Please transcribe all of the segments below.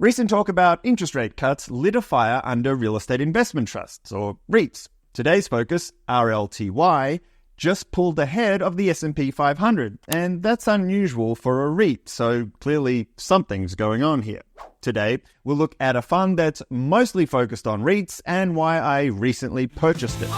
Recent talk about interest rate cuts lit a fire under real estate investment trusts, or REITs. Today's focus, RLTY, just pulled ahead of the S&P 500, and that's unusual for a REIT, so clearly something's going on here. Today, we'll look at a fund that's mostly focused on REITs and why I recently purchased it.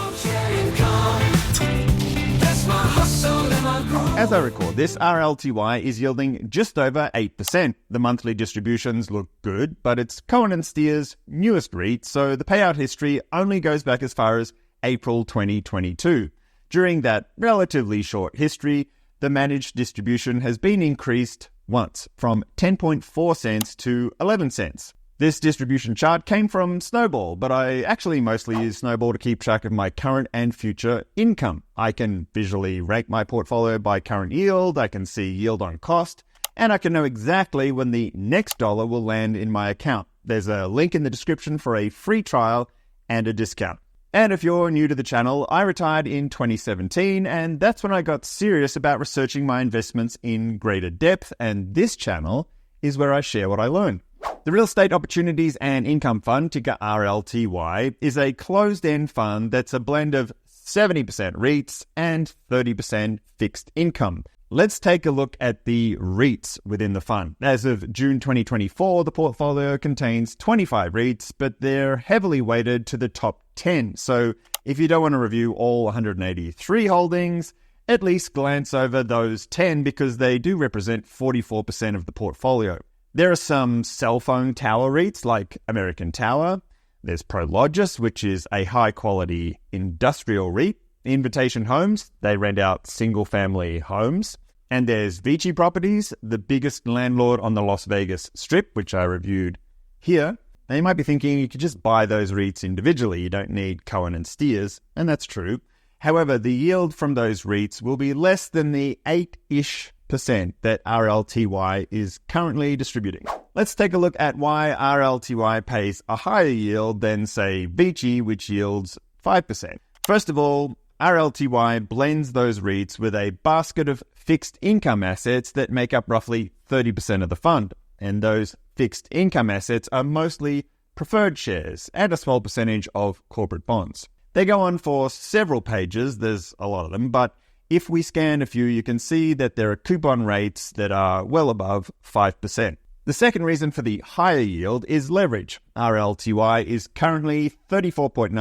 As I record this, RLTY is yielding just over 8%. The monthly distributions look good, but it's Cohen Steers' newest REIT, so the payout history only goes back as far as April 2022. During that relatively short history, the managed distribution has been increased once, from 10.4 cents to 11 cents. This distribution chart came from Snowball, but I actually mostly use Snowball to keep track of my current and future income. I can visually rank my portfolio by current yield, I can see yield on cost, and I can know exactly when the next dollar will land in my account. There's a link in the description for a free trial and a discount. And if you're new to the channel, I retired in 2017, and that's when I got serious about researching my investments in greater depth, and this channel is where I share what I learn. The Real Estate Opportunities and Income Fund, ticker RLTY, is a closed-end fund that's a blend of 70% REITs and 30% fixed income. Let's take a look at the REITs within the fund. As of June 2024, the portfolio contains 25 REITs, but they're heavily weighted to the top 10. So if you don't want to review all 183 holdings, at least glance over those 10 because they do represent 44% of the portfolio. There are some cell phone tower REITs like American Tower. There's Prologis, which is a high-quality industrial REIT. Invitation Homes, they rent out single-family homes. And there's Vici Properties, the biggest landlord on the Las Vegas Strip, which I reviewed here. Now, you might be thinking you could just buy those REITs individually. You don't need Cohen and Steers, and that's true. However, the yield from those REITs will be less than the 8-ish% that RLTY is currently distributing. Let's take a look at why RLTY pays a higher yield than, say, Vici, which yields 5%. First of all, RLTY blends those REITs with a basket of fixed income assets that make up roughly 30% of the fund. And those fixed income assets are mostly preferred shares and a small percentage of corporate bonds. They go on for several pages, there's a lot of them, but if we scan a few, you can see that there are coupon rates that are well above 5%. The second reason for the higher yield is leverage. RLTY is currently 34.9%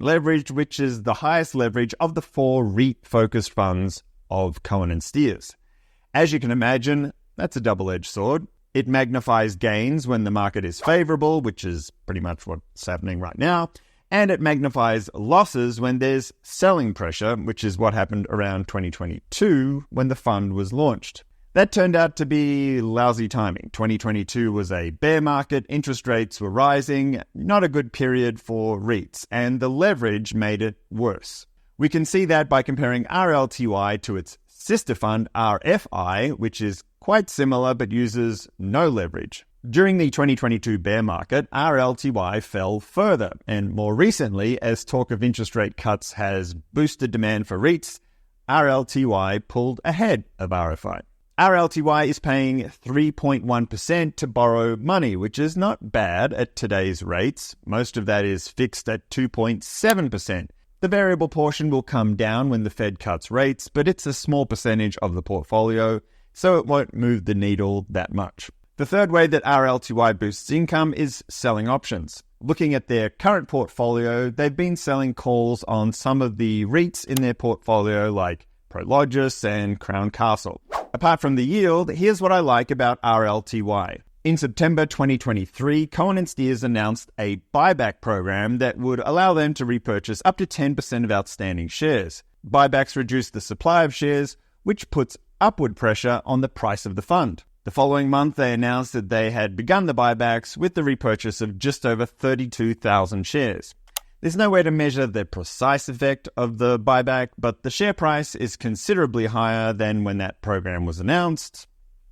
leveraged, which is the highest leverage of the 4 REIT-focused funds of Cohen & Steers. As you can imagine, that's a double-edged sword. It magnifies gains when the market is favorable, which is pretty much what's happening right now, and it magnifies losses when there's selling pressure, which is what happened around 2022 when the fund was launched. That turned out to be lousy timing. 2022 was a bear market, interest rates were rising, not a good period for REITs, and the leverage made it worse. We can see that by comparing RLTY to its sister fund, RFI, which is quite similar but uses no leverage. During the 2022 bear market, RLTY fell further, and more recently, as talk of interest rate cuts has boosted demand for REITs, RLTY pulled ahead of RFI. RLTY is paying 3.1% to borrow money, which is not bad at today's rates. Most of that is fixed at 2.7%. The variable portion will come down when the Fed cuts rates, but it's a small percentage of the portfolio, so it won't move the needle that much. The third way that RLTY boosts income is selling options. Looking at their current portfolio, they've been selling calls on some of the REITs in their portfolio like Prologis and Crown Castle. Apart from the yield, here's what I like about RLTY. In September 2023, Cohen & Steers announced a buyback program that would allow them to repurchase up to 10% of outstanding shares. Buybacks reduce the supply of shares, which puts upward pressure on the price of the fund. The following month, they announced that they had begun the buybacks with the repurchase of just over 32,000 shares. There's no way to measure the precise effect of the buyback, but the share price is considerably higher than when that program was announced.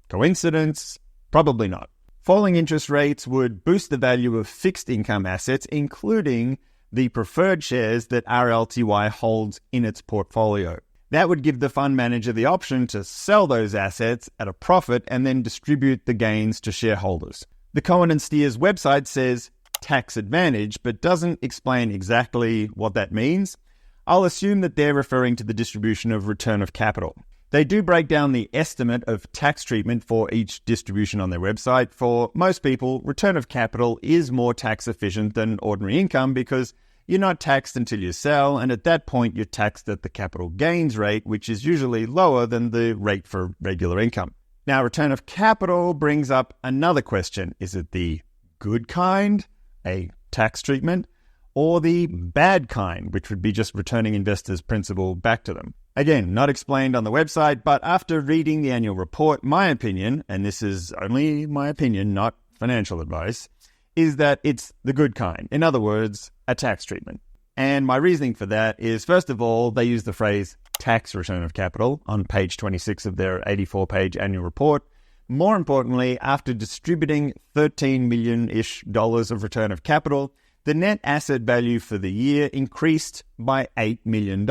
Coincidence? Probably not. Falling interest rates would boost the value of fixed income assets, including the preferred shares that RLTY holds in its portfolio. That would give the fund manager the option to sell those assets at a profit and then distribute the gains to shareholders. The Cohen Steers website says tax advantage, but doesn't explain exactly what that means. I'll assume that they're referring to the distribution of return of capital. They do break down the estimate of tax treatment for each distribution on their website. For most people, return of capital is more tax efficient than ordinary income because you're not taxed until you sell, and at that point you're taxed at the capital gains rate, which is usually lower than the rate for regular income. Now, return of capital brings up another question. Is it the good kind, a tax treatment, or the bad kind, which would be just returning investors' principal back to them? Again, not explained on the website, but after reading the annual report, my opinion, and this is only my opinion, not financial advice, is that it's the good kind. In other words, a tax treatment. And my reasoning for that is, first of all, they use the phrase tax return of capital on page 26 of their 84-page annual report. More importantly, after distributing $13 million-ish of return of capital, the net asset value for the year increased by $8 million.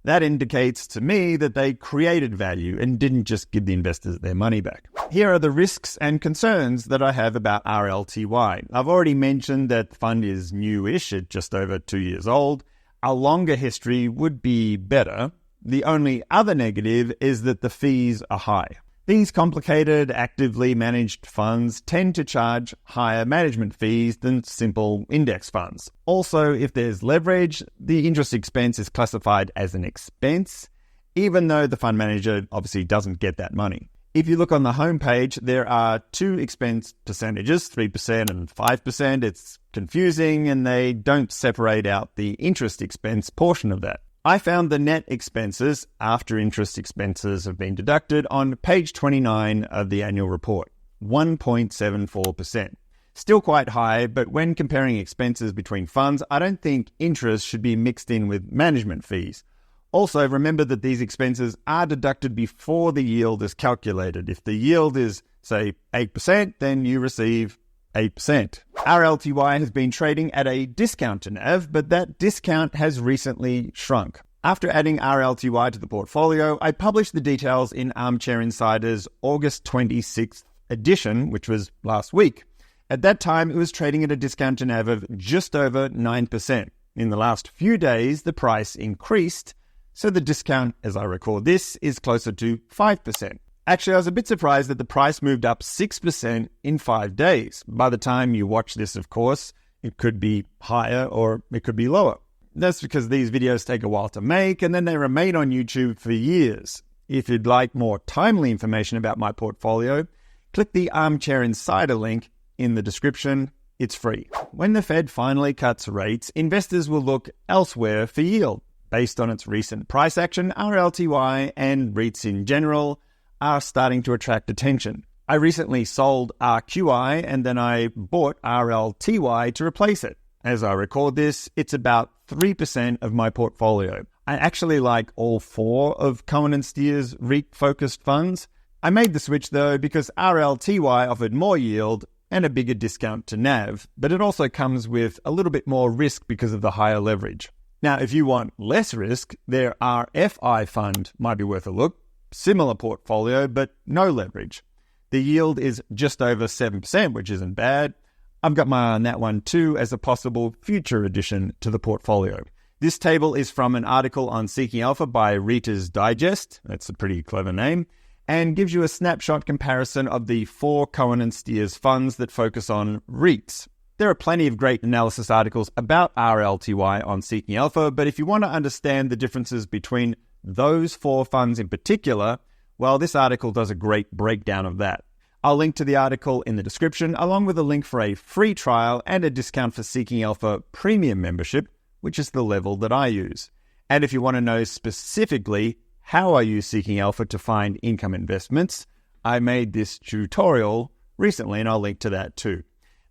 That indicates to me that they created value and didn't just give the investors their money back. Here are the risks and concerns that I have about RLTY. I've already mentioned that the fund is newish at just over 2 years old. A longer history would be better. The only other negative is that the fees are high. These complicated, actively managed funds tend to charge higher management fees than simple index funds. Also, if there's leverage, the interest expense is classified as an expense, even though the fund manager obviously doesn't get that money. If you look on the homepage, there are two expense percentages, 3% and 5%. It's confusing and they don't separate out the interest expense portion of that. I found the net expenses after interest expenses have been deducted on page 29 of the annual report, 1.74%. Still quite high, but when comparing expenses between funds, I don't think interest should be mixed in with management fees. Also, remember that these expenses are deducted before the yield is calculated. If the yield is, say, 8%, then you receive 8%. RLTY has been trading at a discount to NAV, but that discount has recently shrunk. After adding RLTY to the portfolio, I published the details in Armchair Insider's August 26th edition, which was last week. At that time, it was trading at a discount to NAV of just over 9%. In the last few days, the price increased, so the discount, as I record this, is closer to 5%. Actually, I was a bit surprised that the price moved up 6% in 5 days. By the time you watch this, of course, it could be higher or it could be lower. That's because these videos take a while to make and then they remain on YouTube for years. If you'd like more timely information about my portfolio, click the Armchair Insider link in the description. It's free. When the Fed finally cuts rates, investors will look elsewhere for yield. Based on its recent price action, RLTY and REITs in general are starting to attract attention. I recently sold RQI and then I bought RLTY to replace it. As I record this, it's about 3% of my portfolio. I actually like all four of Cohen Steers REIT-focused funds. I made the switch though because RLTY offered more yield and a bigger discount to NAV, but it also comes with a little bit more risk because of the higher leverage. Now, if you want less risk, their RFI fund might be worth a look. Similar portfolio, but no leverage. The yield is just over 7%, which isn't bad. I've got my eye on that one too as a possible future addition to the portfolio. This table is from an article on Seeking Alpha by Reader's Digest, that's a pretty clever name, and gives you a snapshot comparison of the 4 Cohen Steers funds that focus on REITs. There are plenty of great analysis articles about RLTY on Seeking Alpha, but if you want to understand the differences between those 4 funds in particular, well, this article does a great breakdown of that. I'll link to the article in the description, along with a link for a free trial and a discount for Seeking Alpha Premium membership, which is the level that I use. And if you want to know specifically how I use Seeking Alpha to find income investments, I made this tutorial recently, and I'll link to that too.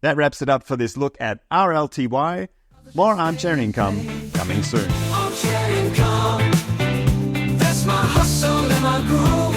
That wraps it up for this look at RLTY. More Armchair Income coming soon. Armchair Income, that's my hustle and my groove.